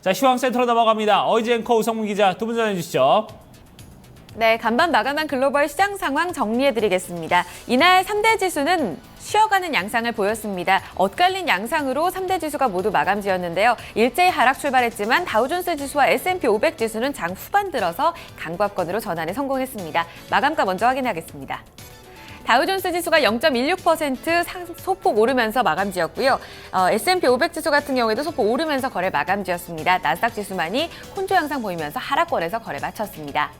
자, 시황센터로 넘어갑니다. 어이지 앵커 우성문 기자 두 분 전해주시죠. 네, 간밤 마감한 글로벌 시장 상황 정리해드리겠습니다. 이날 3대 지수는 쉬어가는 양상을 보였습니다. 엇갈린 양상으로 3대 지수가 모두 마감지었는데요. 일제히 하락 출발했지만 다우존스 지수와 S&P 500 지수는 장 후반 들어서 강보합권으로 전환에 성공했습니다. 마감가 먼저 확인하겠습니다. 다우존스 지수가 0.16% 소폭 오르면서 마감지었고요. S&P 500 지수 같은 경우에도 소폭 오르면서 거래 마감지었습니다. 나스닥 지수만이 혼조 양상 보이면서 하락권에서 거래 마쳤습니다.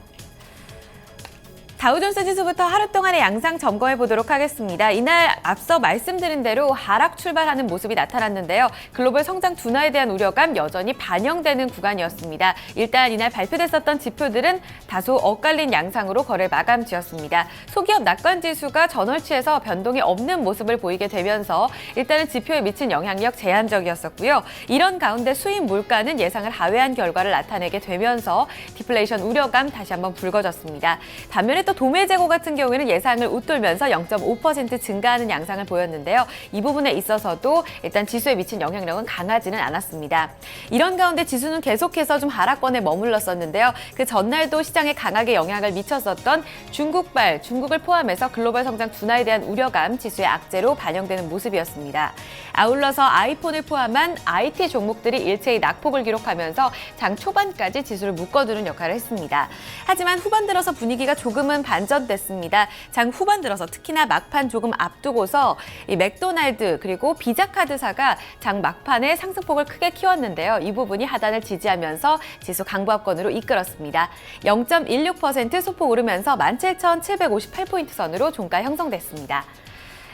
다우존스 지수부터 하루 동안의 양상 점검해 보도록 하겠습니다. 이날 앞서 말씀드린 대로 하락 출발하는 모습이 나타났는데요. 글로벌 성장 둔화에 대한 우려감 여전히 반영되는 구간이었습니다. 일단 이날 발표됐었던 지표들은 다소 엇갈린 양상으로 거래 마감 지었습니다. 소기업 낙관 지수가 전월치에서 변동이 없는 모습을 보이게 되면서 일단은 지표에 미친 영향력 제한적이었었고요. 이런 가운데 수입 물가는 예상을 하회한 결과를 나타내게 되면서 디플레이션 우려감 다시 한번 불거졌습니다. 반면에 또 도매 재고 같은 경우에는 예상을 웃돌면서 0.5% 증가하는 양상을 보였는데요. 이 부분에 있어서도 일단 지수에 미친 영향력은 강하지는 않았습니다. 이런 가운데 지수는 계속해서 좀 하락권에 머물렀었는데요. 그 전날도 시장에 강하게 영향을 미쳤었던 중국을 포함해서 글로벌 성장 둔화에 대한 우려감 지수의 악재로 반영되는 모습이었습니다. 아울러서 아이폰을 포함한 IT 종목들이 일체의 낙폭을 기록하면서 장 초반까지 지수를 묶어두는 역할을 했습니다. 하지만 후반 들어서 분위기가 조금은 반전됐습니다. 장 후반 들어서 특히나 막판 조금 앞두고서 이 맥도날드 그리고 비자카드사가 장 막판에 상승폭을 크게 키웠는데요. 이 부분이 하단을 지지하면서 지수 강보합권으로 이끌었습니다. 0.16% 소폭 오르면서 17,758포인트 선으로 종가 형성됐습니다.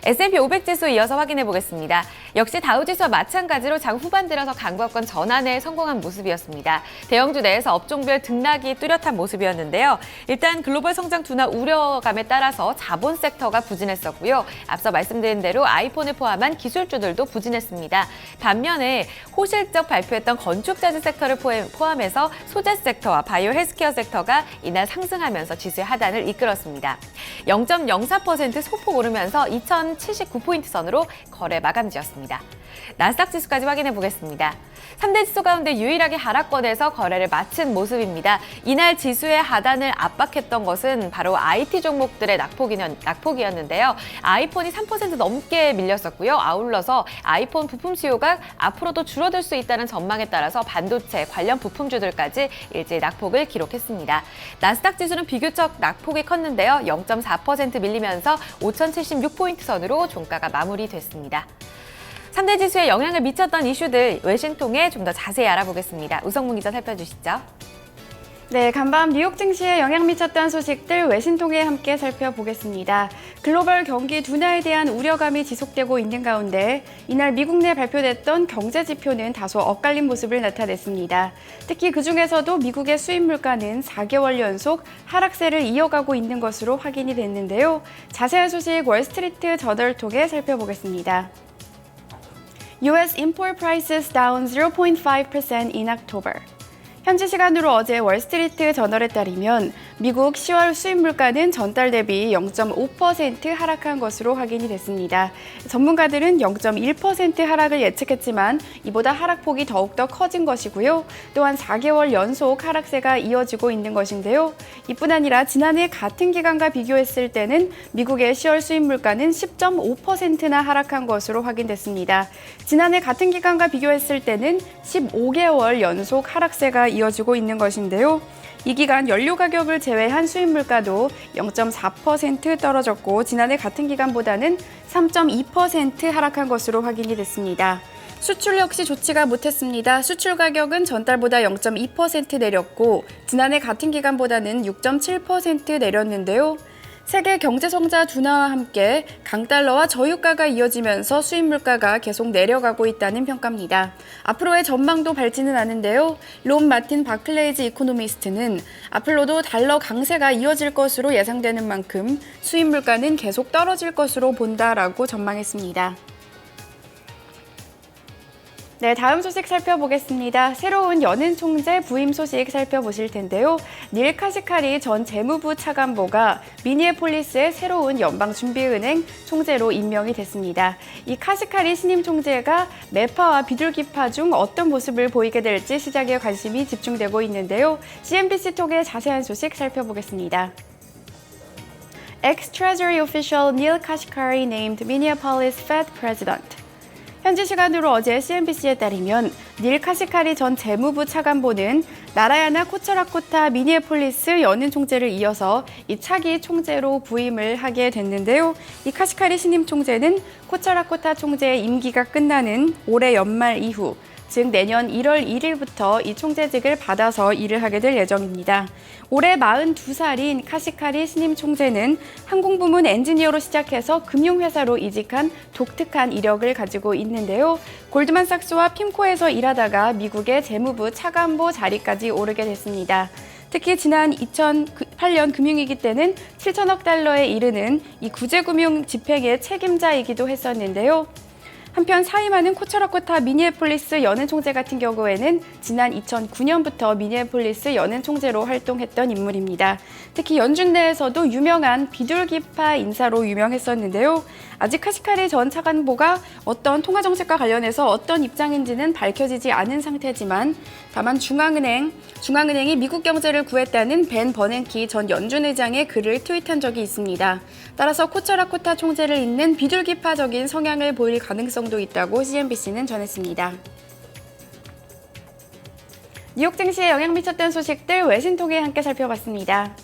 S&P 500 지수 이어서 확인해 보겠습니다. 역시 다우지수와 마찬가지로 장 후반 들어서 강보합권 전환에 성공한 모습이었습니다. 대형주 내에서 업종별 등락이 뚜렷한 모습이었는데요. 일단 글로벌 성장 둔화 우려감에 따라서 자본 섹터가 부진했었고요. 앞서 말씀드린 대로 아이폰을 포함한 기술주들도 부진했습니다. 반면에 호실적 발표했던 건축자재 섹터를 포함해서 소재 섹터와 바이오 헬스케어 섹터가 이날 상승하면서 지수의 하단을 이끌었습니다. 0.04% 소폭 오르면서 2,079포인트 선으로 거래 마감지었습니다. 나스닥 지수까지 확인해 보겠습니다. 3대 지수 가운데 유일하게 하락권에서 거래를 마친 모습입니다. 이날 지수의 하단을 압박했던 것은 바로 IT 종목들의 낙폭이었는데요. 아이폰이 3% 넘게 밀렸었고요. 아울러서 아이폰 부품 수요가 앞으로도 줄어들 수 있다는 전망에 따라서 반도체 관련 부품주들까지 일제히 낙폭을 기록했습니다. 나스닥 지수는 비교적 낙폭이 컸는데요. 0.4% 밀리면서 5,076포인트 선으로 종가가 마무리됐습니다. 3대 지수에 영향을 미쳤던 이슈들 외신 통해 좀 더 자세히 알아보겠습니다. 우성문 기자 살펴주시죠. 네, 간밤 뉴욕 증시에 영향 미쳤던 소식들 외신 통해 함께 살펴보겠습니다. 글로벌 경기 둔화에 대한 우려감이 지속되고 있는 가운데 이날 미국 내 발표됐던 경제 지표는 다소 엇갈린 모습을 나타냈습니다. 특히 그중에서도 미국의 수입 물가는 4개월 연속 하락세를 이어가고 있는 것으로 확인이 됐는데요. 자세한 소식 월스트리트 저널을 통해 살펴보겠습니다. US import prices down 0.5% in October. 현지 시간으로 어제 월스트리트 저널에 따르면 미국 10월 수입 물가는 전달 대비 0.5% 하락한 것으로 확인이 됐습니다. 전문가들은 0.1% 하락을 예측했지만 이보다 하락폭이 더욱더 커진 것이고요. 또한 4개월 연속 하락세가 이어지고 있는 것인데요. 이뿐 아니라 지난해 같은 기간과 비교했을 때는 미국의 10월 수입 물가는 10.5%나 하락한 것으로 확인됐습니다. 지난해 같은 기간과 비교했을 때는 15개월 연속 하락세가 이어지고 있는 것인데요. 이 기간 연료 가격을 제외한 수입 물가도 0.4% 떨어졌고 지난해 같은 기간보다는 3.2% 하락한 것으로 확인이 됐습니다. 수출 역시 좋지가 못했습니다. 수출 가격은 전달보다 0.2% 내렸고 지난해 같은 기간보다는 6.7% 내렸는데요. 세계 경제 성장 둔화와 함께 강달러와 저유가가 이어지면서 수입 물가가 계속 내려가고 있다는 평가입니다. 앞으로의 전망도 밝지는 않은데요. 론 마틴 바클레이즈 이코노미스트는 앞으로도 달러 강세가 이어질 것으로 예상되는 만큼 수입 물가는 계속 떨어질 것으로 본다라고 전망했습니다. 네, 다음 소식 살펴보겠습니다. 새로운 연은 총재 부임 소식 살펴보실 텐데요. 닐 카시카리 전 재무부 차관보가 미니애폴리스의 새로운 연방준비은행 총재로 임명이 됐습니다. 이 카시카리 신임 총재가 매파와 비둘기파 중 어떤 모습을 보이게 될지 시장에 관심이 집중되고 있는데요. CNBC 통해 자세한 소식 살펴보겠습니다. Ex-Treasury official Neil Kashkari named Minneapolis Fed president. 현지 시간으로 어제 CNBC에 따르면 닐 카시카리 전 재무부 차관보는 나라야나 코차라코타 미니애폴리스 연은 총재를 이어서 이 차기 총재로 부임을 하게 됐는데요. 이 카시카리 신임 총재는 코차라코타 총재의 임기가 끝나는 올해 연말 이후 즉 내년 1월 1일부터 이 총재직을 받아서 일을 하게 될 예정입니다. 올해 42살인 카시카리 신임 총재는 항공부문 엔지니어로 시작해서 금융회사로 이직한 독특한 이력을 가지고 있는데요. 골드만삭스와 핌코에서 일하다가 미국의 재무부 차관보 자리까지 오르게 됐습니다. 특히 지난 2008년 금융위기 때는 7천억 달러에 이르는 이 구제금융 집행의 책임자이기도 했었는데요. 한편 사임하는 코차라코타 미니애폴리스 연은 총재 같은 경우에는 지난 2009년부터 미니애폴리스 연은 총재로 활동했던 인물입니다. 특히 연준 내에서도 유명한 비둘기파 인사로 유명했었는데요. 아직 카시카리 전 차관보가 어떤 통화정책과 관련해서 어떤 입장인지는 밝혀지지 않은 상태지만 다만 중앙은행이 미국 경제를 구했다는 벤 버냉키 전 연준 의장의 글을 트윗한 적이 있습니다. 따라서 코차라코타 총재를 잇는 비둘기파적인 성향을 보일 가능성도 있다고 CNBC는 전했습니다. 뉴욕 증시에 영향 미쳤던 소식들 외신 통해 함께 살펴봤습니다.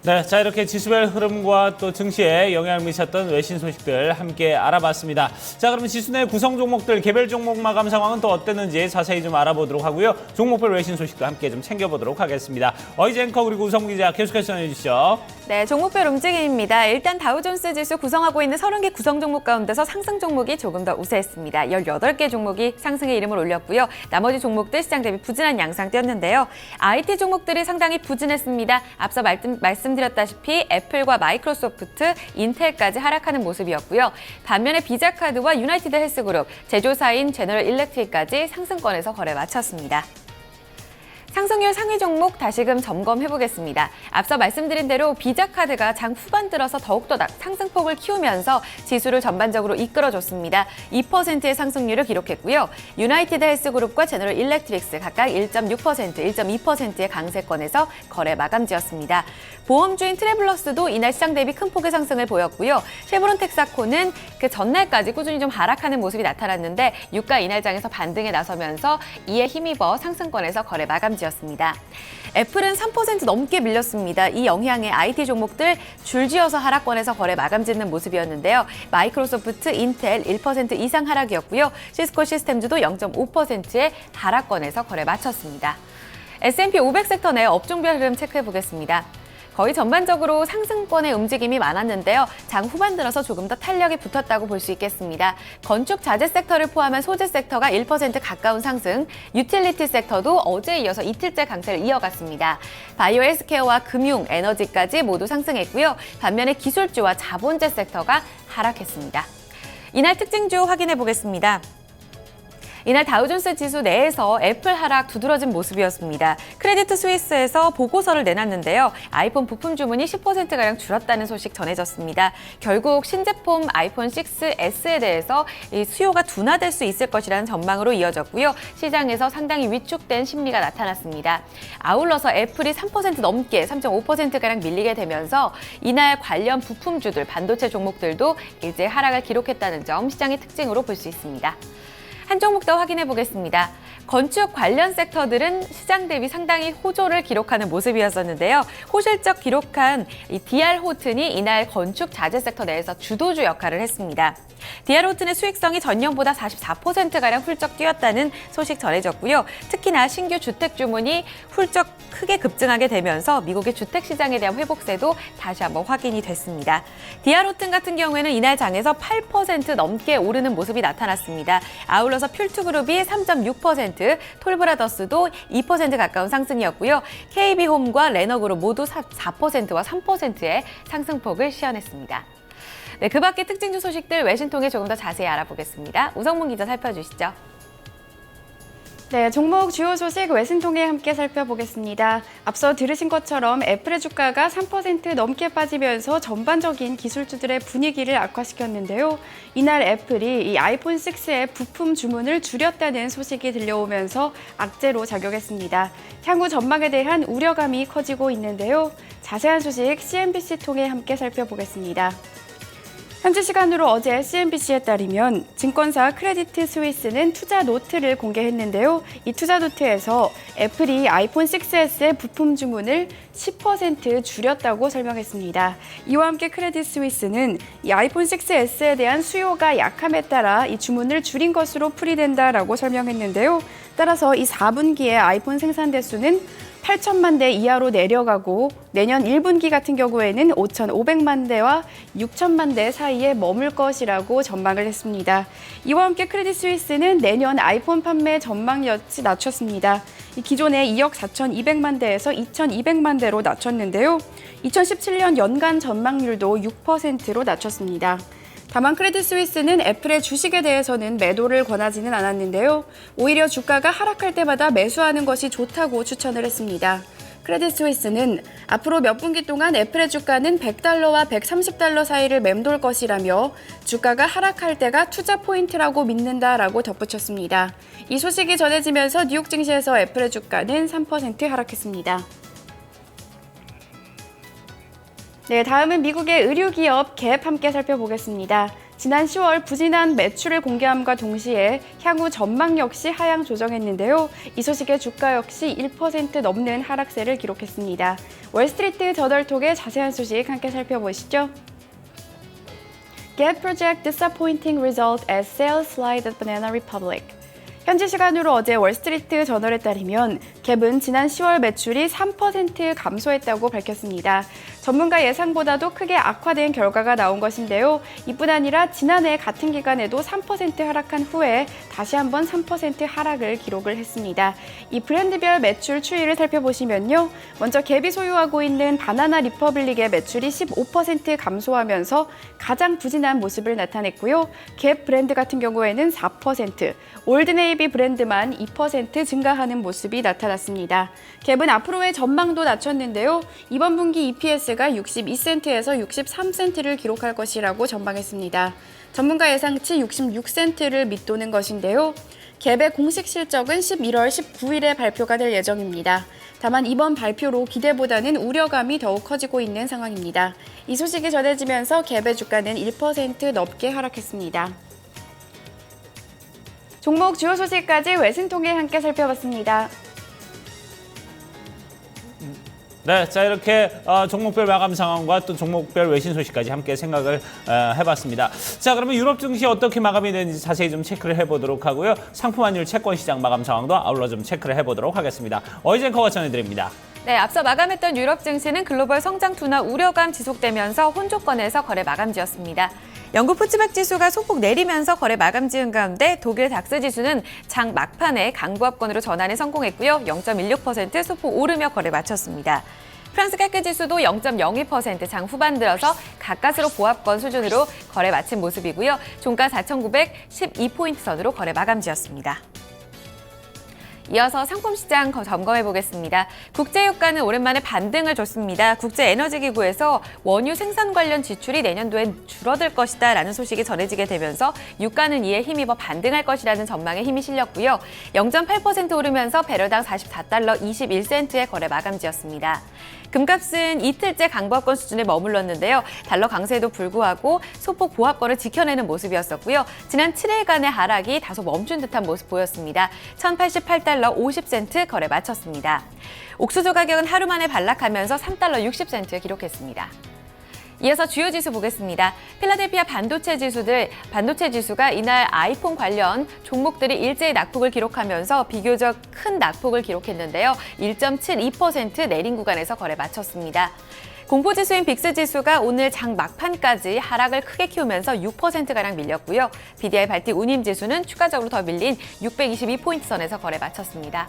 네, 자 이렇게 지수별 흐름과 또 증시에 영향을 미쳤던 외신 소식들 함께 알아봤습니다. 자, 그러면 지수 내 구성 종목들 개별 종목 마감 상황은 또 어땠는지 자세히 좀 알아보도록 하고요. 종목별 외신 소식도 함께 좀 챙겨보도록 하겠습니다. 어이즈 앵커 그리고 우성무 기자 계속해서 전해주시죠. 네, 종목별 움직임입니다. 일단 다우존스 지수 구성하고 있는 30개 구성 종목 가운데서 상승 종목이 조금 더 우세했습니다. 18개 종목이 상승의 이름을 올렸고요. 나머지 종목들 시장 대비 부진한 양상 띄었는데요. IT 종목들이 상당히 부진했습니다. 앞서 말씀드렸다시피 애플과 마이크로소프트, 인텔까지 하락하는 모습이었고요. 반면에 비자카드와 유나이티드 헬스그룹, 제조사인 제너럴 일렉트릭까지 상승권에서 거래 마쳤습니다. 상승률 상위 종목 다시금 점검해보겠습니다. 앞서 말씀드린 대로 비자카드가 장 후반 들어서 더욱더 상승폭을 키우면서 지수를 전반적으로 이끌어줬습니다. 2%의 상승률을 기록했고요. 유나이티드 헬스그룹과 제너럴 일렉트릭스 각각 1.6%, 1.2%의 강세권에서 거래 마감지었습니다. 보험주인 트래블러스도 이날 시장 대비 큰 폭의 상승을 보였고요. 쉐보론 텍사코는 그 전날까지 꾸준히 좀 하락하는 모습이 나타났는데 유가 이날장에서 반등에 나서면서 이에 힘입어 상승권에서 거래 마감지었습니다. 애플은 3% 넘게 밀렸습니다. 이 영향에 IT 종목들 줄지어서 하락권에서 거래 마감짓는 모습이었는데요. 마이크로소프트, 인텔 1% 이상 하락이었고요. 시스코 시스템즈도 0.5%의 하락권에서 거래 마쳤습니다. S&P 500 섹터 내 업종별 흐름 체크해보겠습니다. 거의 전반적으로 상승권의 움직임이 많았는데요. 장 후반 들어서 조금 더 탄력이 붙었다고 볼 수 있겠습니다. 건축 자재 섹터를 포함한 소재 섹터가 1% 가까운 상승, 유틸리티 섹터도 어제에 이어서 이틀째 강세를 이어갔습니다. 바이오 헬스케어와 금융, 에너지까지 모두 상승했고요. 반면에 기술주와 자본재 섹터가 하락했습니다. 이날 특징주 확인해 보겠습니다. 이날 다우존스 지수 내에서 애플 하락 두드러진 모습이었습니다. 크레디트 스위스에서 보고서를 내놨는데요. 아이폰 부품 주문이 10%가량 줄었다는 소식 전해졌습니다. 결국 신제품 아이폰 6S에 대해서 이 수요가 둔화될 수 있을 것이라는 전망으로 이어졌고요. 시장에서 상당히 위축된 심리가 나타났습니다. 아울러서 애플이 3% 넘게 3.5%가량 밀리게 되면서 이날 관련 부품주들, 반도체 종목들도 일제 하락을 기록했다는 점 시장의 특징으로 볼 수 있습니다. 한 종목 더 확인해 보겠습니다. 건축 관련 섹터들은 시장 대비 상당히 호조를 기록하는 모습이었었는데요. 호실적 기록한 이 DR 호튼이 이날 건축 자재 섹터 내에서 주도주 역할을 했습니다. DR 호튼의 수익성이 전년보다 44%가량 훌쩍 뛰었다는 소식 전해졌고요. 특히나 신규 주택 주문이 훌쩍 크게 급증하게 되면서 미국의 주택 시장에 대한 회복세도 다시 한번 확인이 됐습니다. DR 호튼 같은 경우에는 이날 장에서 8% 넘게 오르는 모습이 나타났습니다. 아울러서 퓰투그룹이 3.6%, 톨브라더스도 2% 가까운 상승이었고요. KB홈과 레너그룹 모두 4%와 3%의 상승폭을 시현했습니다. 네, 그 밖의 특징주 소식들 외신 통해 조금 더 자세히 알아보겠습니다. 우성문 기자 살펴주시죠. 네, 종목 주요 소식 외신 통해 함께 살펴보겠습니다. 앞서 들으신 것처럼 애플의 주가가 3% 넘게 빠지면서 전반적인 기술주들의 분위기를 악화시켰는데요. 이날 애플이 이 아이폰 6의 부품 주문을 줄였다는 소식이 들려오면서 악재로 작용했습니다. 향후 전망에 대한 우려감이 커지고 있는데요. 자세한 소식 CNBC 통해 함께 살펴보겠습니다. 현지 시간으로 어제 CNBC에 따르면 증권사 크레디트 스위스는 투자 노트를 공개했는데요. 이 투자 노트에서 애플이 아이폰 6S의 부품 주문을 10% 줄였다고 설명했습니다. 이와 함께 크레디트 스위스는 이 아이폰 6S에 대한 수요가 약함에 따라 이 주문을 줄인 것으로 풀이된다라고 설명했는데요. 따라서 이 4분기의 아이폰 생산 대수는 8천만 대 이하로 내려가고 내년 1분기 같은 경우에는 5,500만 대와 6천만 대 사이에 머물 것이라고 전망을 했습니다. 이와 함께 크레딧 스위스는 내년 아이폰 판매 전망 역시 낮췄습니다. 기존의 2억 4,200만 대에서 2,200만 대로 낮췄는데요. 2017년 연간 전망률도 6%로 낮췄습니다. 다만 크레딧 스위스는 애플의 주식에 대해서는 매도를 권하지는 않았는데요. 오히려 주가가 하락할 때마다 매수하는 것이 좋다고 추천을 했습니다. 크레딧 스위스는 앞으로 몇 분기 동안 애플의 주가는 $100와 $130 사이를 맴돌 것이라며 주가가 하락할 때가 투자 포인트라고 믿는다라고 덧붙였습니다. 이 소식이 전해지면서 뉴욕 증시에서 애플의 주가는 3% 하락했습니다. 네, 다음은 미국의 의류기업 갭 함께 살펴보겠습니다. 지난 10월 부진한 매출을 공개함과 동시에 향후 전망 역시 하향 조정했는데요. 이 소식에 주가 역시 1% 넘는 하락세를 기록했습니다. 월스트리트 저널 통해 자세한 소식 함께 살펴보시죠. Gap project disappointing result as sales slide at Banana Republic. 현지 시간으로 어제 월스트리트 저널에 따르면 갭은 지난 10월 매출이 3% 감소했다고 밝혔습니다. 전문가 예상보다도 크게 악화된 결과가 나온 것인데요. 이뿐 아니라 지난해 같은 기간에도 3% 하락한 후에 다시 한번 3% 하락을 기록을 했습니다. 이 브랜드별 매출 추이를 살펴보시면요. 먼저 갭이 소유하고 있는 바나나 리퍼블릭의 매출이 15% 감소하면서 가장 부진한 모습을 나타냈고요. 갭 브랜드 같은 경우에는 4%, 올드네이비 브랜드만 2% 증가하는 모습이 나타났습니다. 갭은 앞으로의 전망도 낮췄는데요. 이번 분기 EPS가 62센트에서 63센트를 기록할 것이라고 전망했습니다. 전문가 예상치 66센트를 밑도는 것인데요. 갭의 공식 실적은 11월 19일에 발표가 될 예정입니다. 다만 이번 발표로 기대보다는 우려감이 더욱 커지고 있는 상황입니다. 이 소식이 전해지면서 갭의 주가는 1% 넘게 하락했습니다. 종목 주요 소식까지 외신 통해 함께 살펴봤습니다. 네, 자 이렇게 종목별 마감 상황과 또 종목별 외신 소식까지 함께 생각을 해봤습니다. 자, 그러면 유럽 증시 어떻게 마감이 되는지 자세히 좀 체크를 해보도록 하고요. 상품 환율 채권 시장 마감 상황도 아울러 좀 체크를 해보도록 하겠습니다. 어이젠커가 전해드립니다. 네, 앞서 마감했던 유럽 증시는 글로벌 성장 둔화 우려감 지속되면서 혼조권에서 거래 마감지었습니다. 영국 푸츠백 지수가 소폭 내리면서 거래 마감 지은 가운데 독일 닥스 지수는 장 막판에 강보합권으로 전환에 성공했고요. 0.16% 소폭 오르며 거래 마쳤습니다. 프랑스 카크 지수도 0.02% 장 후반 들어서 가까스로 보합권 수준으로 거래 마친 모습이고요. 종가 4,912포인트 선으로 거래 마감지었습니다. 이어서 상품시장 점검해 보겠습니다. 국제유가는 오랜만에 반등을 줬습니다. 국제에너지기구에서 원유 생산 관련 지출이 내년도엔 줄어들 것이다 라는 소식이 전해지게 되면서 유가는 이에 힘입어 반등할 것이라는 전망에 힘이 실렸고요. 0.8% 오르면서 배럴당 44달러 21센트의 거래 마감지였습니다. 금값은 이틀째 강보합권 수준에 머물렀는데요. 달러 강세에도 불구하고 소폭 보합권을 지켜내는 모습이었었고요. 지난 7일간의 하락이 다소 멈춘 듯한 모습 보였습니다. 1,088달러 50센트 거래 마쳤습니다. 옥수수 가격은 하루 만에 반락하면서 3달러 60센트 기록했습니다. 이어서 주요 지수 보겠습니다. 필라델피아 반도체 지수가 이날 아이폰 관련 종목들이 일제히 낙폭을 기록하면서 비교적 큰 낙폭을 기록했는데요. 1.72% 내린 구간에서 거래 마쳤습니다. 공포지수인 빅스지수가 오늘 장 막판까지 하락을 크게 키우면서 6%가량 밀렸고요. BDI 발틱 운임지수는 추가적으로 더 밀린 622포인트 선에서 거래 마쳤습니다.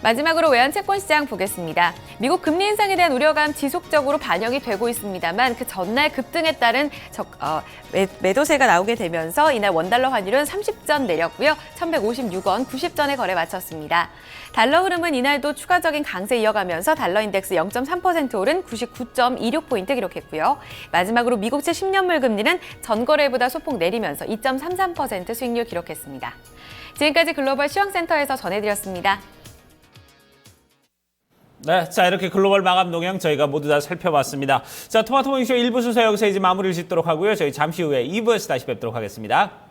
마지막으로 외환 채권 시장 보겠습니다. 미국 금리 인상에 대한 우려감 지속적으로 반영이 되고 있습니다만 그 전날 급등에 따른 매도세가 나오게 되면서 이날 원달러 환율은 30전 내렸고요. 1,156원 90전에 거래 마쳤습니다. 달러 흐름은 이날도 추가적인 강세 이어가면서 달러 인덱스 0.3% 오른 99.26포인트 기록했고요. 마지막으로 미국채 10년물 금리는 전거래보다 소폭 내리면서 2.33% 수익률 기록했습니다. 지금까지 글로벌 시황센터에서 전해드렸습니다. 네, 자 이렇게 글로벌 마감 동향 저희가 모두 다 살펴봤습니다. 자, 토마토 모닝쇼 1부 순서 여기서 이제 마무리를 짓도록 하고요. 저희 잠시 후에 2부에서 다시 뵙도록 하겠습니다.